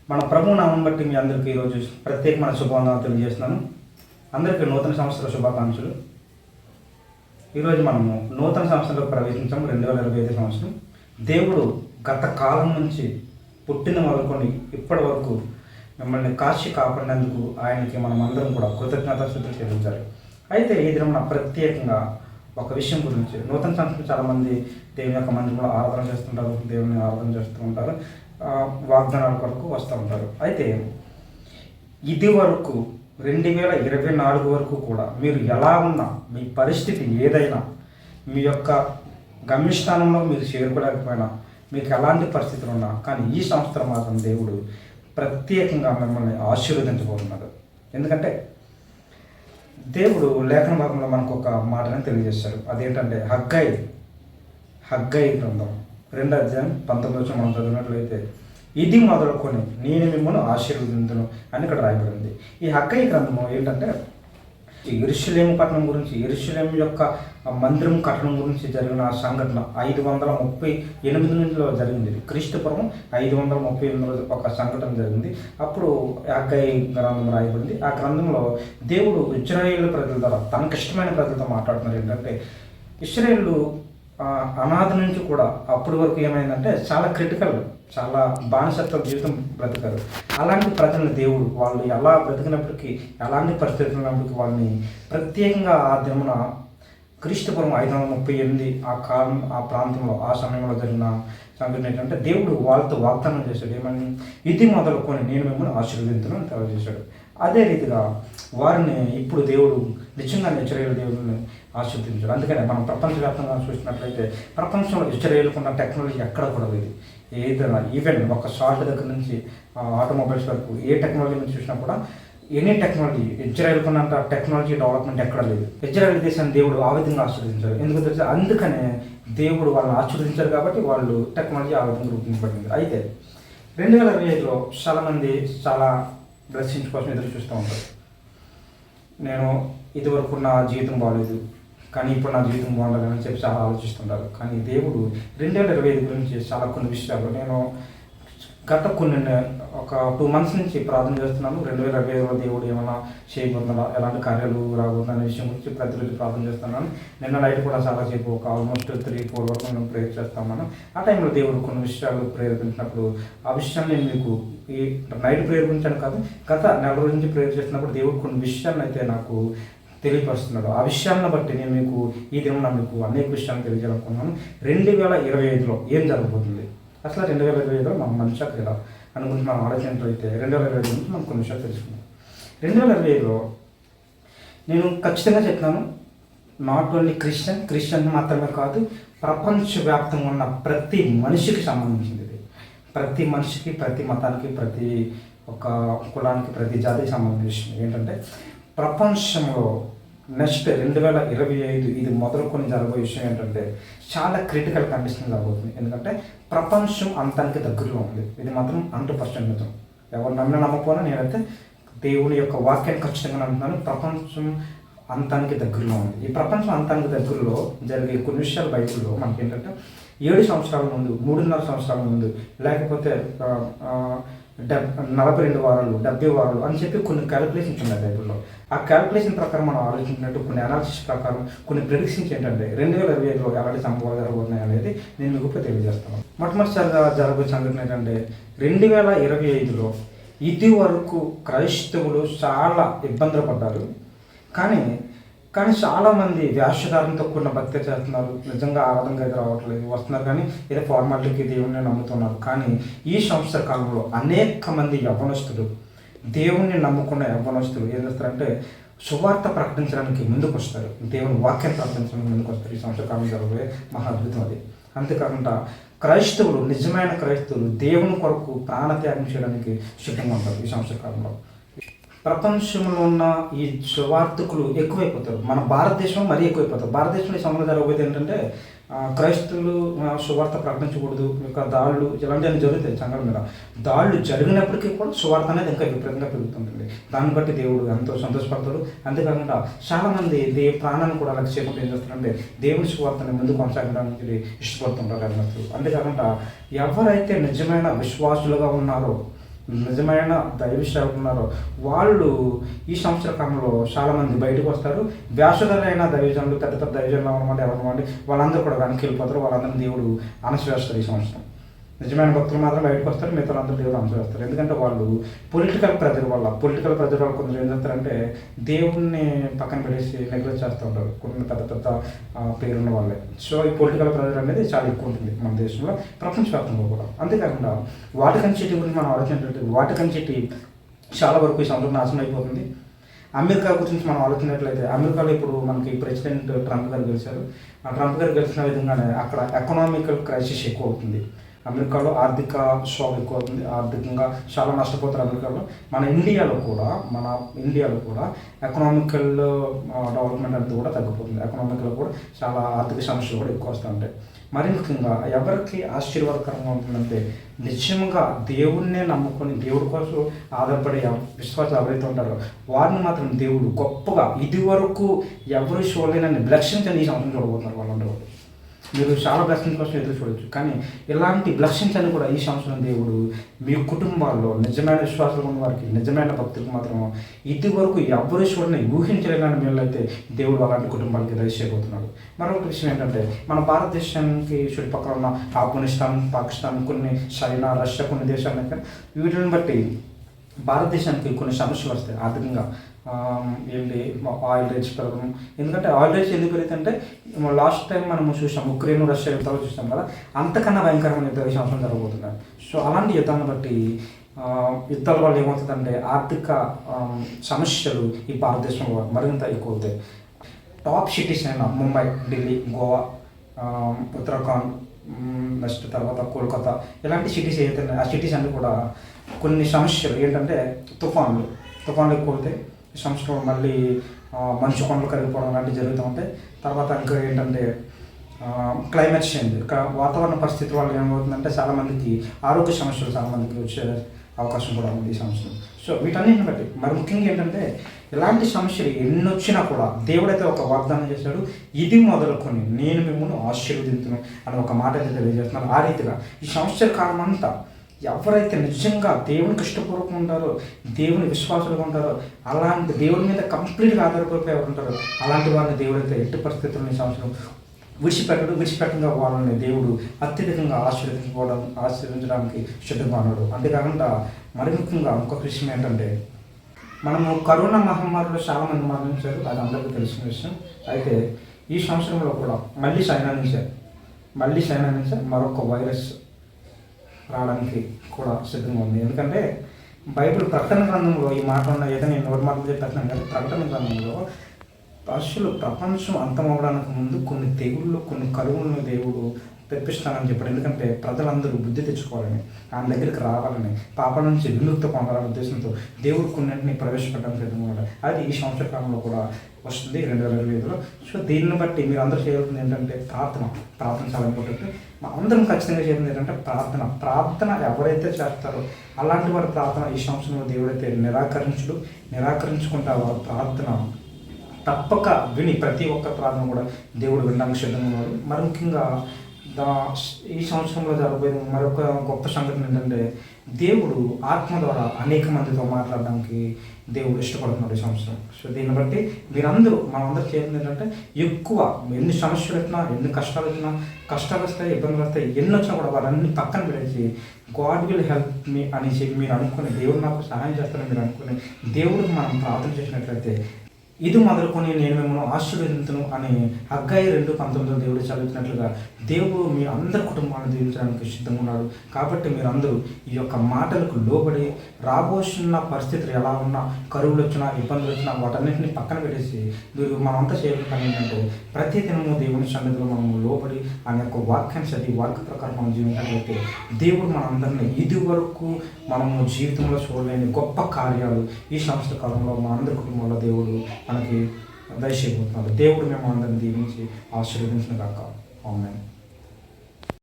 మన ప్రభు నామం బట్టి మీ అందరికీ ఈరోజు ప్రత్యేకమైన శుభవందనాలు తెలియజేస్తున్నాను. అందరికీ నూతన సంవత్సర శుభాకాంక్షలు. ఈరోజు మనము నూతన సంవత్సరంలో ప్రవేశించాము. 2025 సంవత్సరం. దేవుడు గత కాలం నుంచి పుట్టిన మొదలుకొని ఇప్పటి వరకు మిమ్మల్ని కాశీ కాపాడినందుకు ఆయనకి మనం అందరం కూడా కృతజ్ఞతాస్తుతులు చెల్లించాలి. అయితే ఈ దినం ప్రత్యేకంగా ఒక విషయం గురించి, నూతన సంవత్సరం చాలామంది దేవుని యొక్క మందిరంలో ఆరాధన చేస్తుంటారు, దేవుని ఆరాధన చేస్తూ ఉంటారు, వాగ్దానాల కొరకు వస్తూ ఉంటారు. అయితే ఇది వరకు 2024 వరకు కూడా మీరు ఎలా ఉన్నా, మీ పరిస్థితి ఏదైనా, మీ యొక్క గమ్యస్థానంలో మీరు చేరుకోలేకపోయినా, మీకు ఎలాంటి పరిస్థితులు ఉన్నా, కానీ ఈ సంవత్సరం మాత్రం దేవుడు ప్రత్యేకంగా మిమ్మల్ని ఆశీర్వదించబోతున్నాడు. ఎందుకంటే దేవుడు లేఖన భాగంలో మనకు ఒక మాటని తెలియజేశాడు. అదేంటంటే హగ్గై గ్రంథం 2వ అధ్యాయం 19 మనం చదివినట్లయితే, ఇది మొదలుకొని నేను మిమ్మల్ని ఆశీర్వదించును అని ఇక్కడ రాయబడింది. ఈ హగ్గై గ్రంథము ఏంటంటే యెరూషలేము పట్టణం గురించి, యెరూషలేము యొక్క మందిరం కట్టడం గురించి జరిగిన సంఘటన 538లో జరిగింది. క్రీస్తుపూర్వం 538లో ఒక సంఘటన జరిగింది. అప్పుడు హగ్గై గ్రంథం రాయబడింది. ఆ గ్రంథంలో దేవుడు ఇశ్రాయేలు ప్రజల ద్వారా తనకు ఇష్టమైన ప్రజలతో మాట్లాడుతున్నారు. ఏంటంటే ఇశ్రాయేలు అనాది నుంచి కూడా అప్పటి వరకు ఏమైందంటే చాలా క్రిటికల్, చాలా బానిసత్వ జీవితం బ్రతికారు. అలాంటి ప్రజలను దేవుడు వాళ్ళు ఎలా బ్రతికినప్పటికీ, ఎలాంటి పరిస్థితులు ఉన్నప్పటికీ వాళ్ళని ప్రత్యేకంగా ఆ దినమున క్రీస్తుపూర్వం 538 ఆ ప్రాంతంలో, ఆ సమయంలో జరిగిన సంఘటన ఏంటంటే దేవుడు వాళ్ళతో వాగ్దానం చేశాడు. ఏమని? ఇది మొదలుకొని నేను మిమ్మల్ని ఆశీర్వదించును అని తెలియజేశాడు. అదే రీతిగా వారిని ఇప్పుడు దేవుడు నిజంగా ఇశ్రాయేలు దేవుడిని ఆశీర్వదించాడు. అందుకనే మనం ప్రపంచవ్యాప్తంగా చూసినట్లయితే ప్రపంచంలో ఇశ్రాయేలుకున్న టెక్నాలజీ ఎక్కడ కూడా లేదు. ఏదైనా ఈవెన్ ఒక సాల్ట్ దగ్గర నుంచి ఆటోమొబైల్స్ వరకు ఏ టెక్నాలజీ నుంచి చూసినా కూడా ఎనీ టెక్నాలజీ, ఇజ్రాయేల్కున్నంత టెక్నాలజీ డెవలప్మెంట్ ఎక్కడ లేదు. ఇజ్రాయేల్ దేశాన్ని దేవుడు ఆ విధంగా ఆశీర్వదించారు. ఎందుకు తెలుసా? అందుకనే దేవుడు వాళ్ళని ఆశీర్వదించారు కాబట్టి వాళ్ళు టెక్నాలజీ ఆ విధంగా రూపొందించబడింది. అయితే 2025లో చాలామంది చాలా బ్లెస్సింగ్స్ కోసం ఎదురు చూస్తూ ఉంటారు. నేను ఇదివరకు నా జీవితం బాగలేదు, కానీ ఇప్పుడు నా జీవితం బాగుండాలని చెప్పి చాలా ఆలోచిస్తుంటారు. కానీ దేవుడు 2025 గురించి చాలా కొన్ని విషయాలు, నేను గత ఒక 2 months నుంచి ప్రార్థన చేస్తున్నాను. 2025లో దేవుడు ఏమైనా చేయబోతున్నాడా, ఎలాంటి కార్యాలు రాబోతున్నా అనే విషయం గురించి ప్రతిరోజు ప్రార్థన చేస్తున్నాను. నిన్న నైట్ కూడా చాలాసేపు ఒక ఆల్మోస్ట్ 3-4 వరకు నేను ప్రేయర్ చేస్తాను. ఆ టైంలో దేవుడు కొన్ని విషయాలు ప్రేరేపించినప్పుడు ఆ విషయాన్ని నేను మీకు ఈ నైట్ ప్రేయర్ గురించి అని కాదు, గత నెల రోజు నుంచి ప్రేయర్ చేస్తున్నప్పుడు దేవుడు కొన్ని విషయాలను అయితే నాకు తెలియపరుస్తున్నాడు. ఆ విషయాలను బట్టి నేను మీకు ఈ దినం మీకు అనేక విషయాలను తెలియజేయాలనుకున్నాను. 2025లో ఏం జరగబోతుంది, అసలు 2025లో మనం మనిషి ఎలా అనుకుంటే మనం ఆలోచనట్లయితే 2025 నుంచి మనం కొన్ని విషయాలు తెలుసుకున్నాం. 2025లో నేను ఖచ్చితంగా చెప్తున్నాను, నాట్ ఓన్లీ క్రిస్టియన్ మాత్రమే కాదు, ప్రపంచవ్యాప్తంగా ఉన్న ప్రతి మనిషికి సంబంధించింది. ప్రతి మనిషికి, ప్రతి మతానికి, ప్రతి ఒక కులానికి, ప్రతి జాతికి సంబంధించిన ఏంటంటే ప్రపంచంలో నెక్స్ట్ 2025 ఇది మొదలుకొని జరగబోయే విషయం ఏంటంటే చాలా క్రిటికల్ కండిషన్ జరగబోతుంది. ఎందుకంటే ప్రపంచం అంతానికి దగ్గరలో ఉంది. ఇది మాత్రం 100% నిజం. ఎవరు నమ్మినా నమ్మకపోయినా నేనైతే దేవుని యొక్క వాక్యాన్ని ఖచ్చితంగా నమ్ముతున్నాను. ప్రపంచం అంతానికి దగ్గరలో ఉంది. ఈ ప్రపంచం అంతానికి దగ్గరలో జరిగే కొన్ని విషయాలు బైబిల్లో మనకి ఏంటంటే 7 సంవత్సరాల ముందు, 3.5 సంవత్సరాల ముందు, లేకపోతే 42 వారాలు, 70 వారాలు అని చెప్పి కొన్ని క్యాలిక్యులేషన్స్ ఉన్నాయి బైబిల్లో. ఆ క్యాలిక్యులేషన్ ప్రకారం మనం ఆలోచించినట్టు కొన్ని అనాలిసిస్ ప్రకారం కొన్ని ప్రిడిక్షన్స్ ఏంటంటే 2025లో ఎలాంటి సంభవాలు జరగబోతున్నాయి అనేది నేను మీకు తెలియజేస్తాను. మొట్టమొదటిసారిగా జరగబోయే సంఘటన ఏంటంటే 2025లో ఇది వరకు క్రైస్తవులు చాలా ఇబ్బందులు పడ్డారు. కానీ చాలామంది వేషధారణతో కూడిన భక్తి చేస్తున్నారు. నిజంగా ఆరాధనగా అయితే రావట్లేదు, వస్తున్నారు కానీ ఏదో ఫార్మాలిటీకి దేవుణ్ణి నమ్ముతున్నారు. కానీ ఈ సంవత్సర కాలంలో అనేక మంది యవ్వనస్తులు, దేవుణ్ణి నమ్ముకున్న యవ్వనస్తులు ఏం చేస్తారంటే సువార్త ప్రకటించడానికి ముందుకు వస్తారు, దేవుని వాక్యాన్ని ప్రకటించడానికి ముందుకు వస్తారు. ఈ సంవత్సర కాలం జరగబోయే మహా అద్భుతం అది. అంతేకాకుండా క్రైస్తవులు, నిజమైన క్రైస్తవులు దేవుని కొరకు ప్రాణత్యాగం చేయడానికి సిద్ధంగా ఉంటారు ఈ సంవత్సర కాలంలో. ప్రపంచంలో ఉన్న ఈ సువార్థకులు ఎక్కువైపోతారు. మన భారతదేశం మరీ ఎక్కువైపోతారు. భారతదేశంలో ఈ సమయంలో జరగబోయేది ఏంటంటే క్రైస్తవులు సువార్త ప్రకటించకూడదు, ఇంకా దాళ్ళు ఇలాంటివన్నీ జరుగుతాయి. సంఘం మీద దాళ్ళు జరిగినప్పటికీ కూడా సువార్త అనేది ఇంకా విపరీతంగా పెరుగుతుంటుంది. దాన్ని బట్టి దేవుడు ఎంతో సంతోషపడతాడు. అంతేకాకుండా చాలామంది ప్రాణాన్ని కూడా లక్ష్య చేయకుండా ఏం చేస్తారంటే దేవుని సువార్తని ముందు కొనసాగడానికి ఇష్టపడుతుంటారు అన్నట్లు. అంతేకాకుండా ఎవరైతే నిజమైన విశ్వాసులుగా ఉన్నారో నిజమైన దైవ సేవకులు ఉన్నారో వాళ్ళు ఈ సంవత్సర కాలంలో చాలామంది బయటకు వస్తారు. వ్యాసులైన దైవజనులు, పెద్ద పెద్ద దైవజనులు అవ్వమంటే ఎవరన్నమాట వాళ్ళందరూ కూడా వెనక్కి వెళ్ళిపోతారు. వాళ్ళందరినీ దేవుడు అణచివేస్తారు ఈ సంవత్సరం. నిజమైన భక్తులు మాత్రం బయటకు వస్తారు, మిగతా అందరూ దేవుడు అణచివేస్తారు. ఎందుకంటే వాళ్ళు పొలిటికల్ ప్రెజర్ వల్ల కొందరు ఏం చేస్తారంటే దేవుడిని పక్కన పెట్టేసి నెగ్లెక్ట్ చేస్తూ ఉంటారు, కొన్ని పెద్ద పెద్ద పేరున్న వాళ్ళే. సో ఈ పొలిటికల్ ప్రెజర్ అనేది చాలా ఎక్కువ ఉంటుంది మన దేశంలో, ప్రపంచవ్యాప్తంగా కూడా. అంతేకాకుండా వాటికన్ సిటీ గురించి మనం ఆలోచించినట్టు వాటికన్ సిటీ చాలా వరకు ఈ సంవత్సరం నాశనం అయిపోతుంది. అమెరికా గురించి మనం ఆలోచించినట్లయితే అమెరికాలో ఇప్పుడు మనకి ప్రెసిడెంట్ ట్రంప్ గారు గెలిచారు. ఆ ట్రంప్ గారు గెలిచిన విధంగానే అక్కడ ఎకనామికల్ క్రైసిస్ ఎక్కువ అవుతుంది. అమెరికాలో ఆర్థిక షాక్ ఎక్కువ అవుతుంది, ఆర్థికంగా చాలా నష్టపోతారు అమెరికాలో. మన ఇండియాలో కూడా ఎకనామికల్ డెవలప్మెంట్ అనేది కూడా తగ్గిపోతుంది. ఎకనామికల్ కూడా చాలా ఆర్థిక సమస్యలు కూడా ఎక్కువ వస్తూ ఉంటాయి. మరి ముఖ్యంగా ఎవరికి ఆశీర్వాదకరంగా ఉంటుందంటే నిజంగా దేవుణ్ణే నమ్ముకొని దేవుడి కోసం ఆధారపడే విశ్వాసాలు ఎవరైతే ఉంటారో వారిని మాత్రం దేవుడు గొప్పగా ఇదివరకు ఎవరు చూడలేనని బ్లెస్సింగ్స్ అని ఈ సంవత్సరం చూడబోతున్నారు. వాళ్ళందరూ మీరు చాలా బ్లెస్సింగ్ కోసం ఎదురు చూడవచ్చు. కానీ ఇలాంటి బ్లెస్సింగ్స్ అని కూడా ఈ సంవత్సరం దేవుడు మీ కుటుంబాల్లో నిజమైన విశ్వాసాలు ఉన్న వారికి, నిజమైన భక్తులకు మాత్రం ఇది వరకు ఎవరు చూడని ఊహించలేని మేలైతే దేవుడు అలాంటి కుటుంబాలకి దయచేయబోతున్నాడు. మరొక విషయం ఏంటంటే మన భారతదేశానికి చుట్టుపక్కల ఉన్న ఆఫ్ఘనిస్తాన్, పాకిస్తాన్, కొన్ని చైనా, రష్యా కొన్ని దేశాలు కానీ వీటిని బట్టి భారతదేశానికి కొన్ని సమస్యలు వస్తాయి ఆర్థికంగా. ఏంటి ఆయిల్ రేట్స్ పెరగడం. ఎందుకంటే ఆయిల్ రేట్స్ ఎందుకు పెరుగుతుంటే లాస్ట్ టైం మనం చూసాం ఉక్రెయిన్, రష్యా యుద్ధాలు చూసాం కదా, అంతకన్నా భయంకరమైన యుద్ధాలు ఈ సంవత్సరం జరగబోతున్నాయి. సో అలాంటి యుద్ధాన్ని బట్టి యుద్ధాల వల్ల ఏమవుతుందంటే ఆర్థిక సమస్యలు ఈ భారతదేశంలో మరింత ఎక్కువ అవుతాయి. టాప్ సిటీస్ అయినా ముంబై, ఢిల్లీ, గోవా, ఉత్తరాఖండ్, నెక్స్ట్ తర్వాత కోల్కతా ఇలాంటి సిటీస్ ఏదైతే ఆ సిటీస్ అన్నీ కూడా కొన్ని సమస్యలు ఏంటంటే తుఫాన్లు ఎక్కువ అవుతాయి ఈ సంవత్సరం. మళ్ళీ మంచు కొండలు కరిగిపోవడం లాంటివి జరుగుతూ ఉంటాయి. తర్వాత ఇంకా ఏంటంటే క్లైమేట్ చేంజ్, వాతావరణ పరిస్థితి వల్ల ఏమవుతుందంటే చాలామందికి ఆరోగ్య సమస్యలు చాలామందికి వచ్చే అవకాశం కూడా ఉంది ఈ సంవత్సరం. సో వీటన్నిటిని బట్టి మరి ముఖ్యంగా ఏంటంటే ఇలాంటి సమస్యలు ఎన్ని వచ్చినా కూడా దేవుడైతే ఒక వాగ్దానం చేశాడు, ఇది మొదలుకొని నేను మిమ్మల్ని ఆశీర్వదించును అని ఒక మాట అయితే తెలియజేస్తున్నాను. ఆ రీతిగా ఈ సంవత్సర కాలం అంతా ఎవరైతే నిజంగా దేవునికి ఇష్టపూర్వకంగా ఉంటారో, దేవుని విశ్వాసులుగా ఉంటారో, అలాంటి దేవుని మీద కంప్లీట్గా ఆధారపడిపోయి ఎవరు ఉంటారో అలాంటి వారిని దేవుడైతే ఎట్టి పరిస్థితుల్లో ఈ సంవత్సరం విడిచిపెట్టంగా వాళ్ళని దేవుడు అత్యధికంగా ఆశీర్వదించడానికి సిద్ధంగా ఉన్నాడు. అంతేకాకుండా మరి ముఖ్యంగా ఇంకొక విషయం ఏంటంటే మనము కరోనా మహమ్మారిలో చాలామంది మరణించారు, అది అందరికీ తెలిసిన విషయం. అయితే ఈ సంవత్సరంలో కూడా మళ్ళీ చైనా నుంచే మరొక వైరస్ రావడానికి కూడా సిద్ధంగా ఉంది. ఎందుకంటే బైబిల్ ప్రకటన గ్రంథంలో ఈ మాట ఉన్న ఏదైనా నేను నోటి మాటలు చెప్పేస్తున్నాను కదా, ప్రకటన గ్రంథంలో అసలు ప్రపంచం అంతమవడానికి ముందు కొన్ని తెగుళ్ళు, కొన్ని కరువులను దేవుడు తెప్పిస్తానని చెప్పాడు. ఎందుకంటే ప్రజలందరూ బుద్ధి తెచ్చుకోవాలని, ఆయన దగ్గరికి రావాలని, పాపాల నుంచి విముక్తి పొందాలనే ఉద్దేశంతో దేవుడు కొన్నింటిని ప్రవేశపెట్టడానికి సిద్ధంగా ఉన్నాడు. అది ఈ సంవత్సర కాలంలో కూడా వస్తుంది 2025లో. సో దీన్ని బట్టి మీరు అందరూ చేయాల్సింది ఏంటంటే ప్రార్థన చాలా ఇంపార్టెంట్. అందరం ఖచ్చితంగా చేయాల్సింది ఏంటంటే ప్రార్థన ఎవరైతే చేస్తారో అలాంటి వారి ప్రార్థన ఈ సంవత్సరంలో దేవుడైతే నిరాకరించుకుంటా వారి ప్రార్థన తప్పక విని ప్రతి ఒక్క ప్రార్థన కూడా దేవుడు వినడానికి సిద్ధంగా ఉన్నాడు. మరి ముఖ్యంగా ఈ సంవత్సరంలో జరగబోయే మరొక గొప్ప సంఘటన ఏంటంటే దేవుడు ఆత్మ ద్వారా అనేక మందితో మాట్లాడడానికి దేవుడు ఇష్టపడుతున్నాడు ఈ సంవత్సరం. సో దీన్ని బట్టి మనందరూ చేయాల్సింది ఏంటంటే ఎక్కువ ఎన్ని సమస్యలు వచ్చినా, ఎన్ని కష్టాలు వస్తాయి, ఇబ్బందులు వస్తాయి, ఎన్ని వచ్చినా కూడా వారన్నీ పక్కన పెట్టేసి గాడ్ విల్ హెల్ప్ మీ అని చెప్పి మీరు అనుకుని, దేవుడు నాకు సహాయం చేస్తారని మీరు అనుకుని దేవుడికి మనం ప్రార్థన చేసినట్లయితే ఇది మొదలుకొని నేను మిమ్మల్ని ఆశీర్వదించును అని హగ్గయి 2:19 దేవుడు చదువుతున్నట్లుగా దేవుడు మీ అందరి కుటుంబాన్ని దీవించడానికి సిద్ధంగా ఉన్నాడు. కాబట్టి మీరందరూ ఈ యొక్క మాటలకు లోబడి రాబోతున్న పరిస్థితులు ఎలా ఉన్నా, కరువులు వచ్చినా, ఇబ్బందులు వచ్చినా వాటన్నింటినీ పక్కన పెట్టేసి మీరు మనంతా చేయాలి పని ఏంటంటే ప్రతి దినము దేవుని సన్నిధిలో మనము లోబడి ఆయన యొక్క వాక్యాన్ని చదివి వాక్య ప్రకారం మనం జీవించినట్లయితే దేవుడు మనందరినీ ఇది వరకు మనము జీవితంలో చూడలేని గొప్ప కార్యాలు ఈ సంవత్సర కాలంలో మన అందరి కుటుంబంలో దేవుడు మనకి దయచేయబోతున్నాడు. దేవుడు మేము అందరిని దీవించి ఆశీర్వదించిన కాక. ఆమేన్.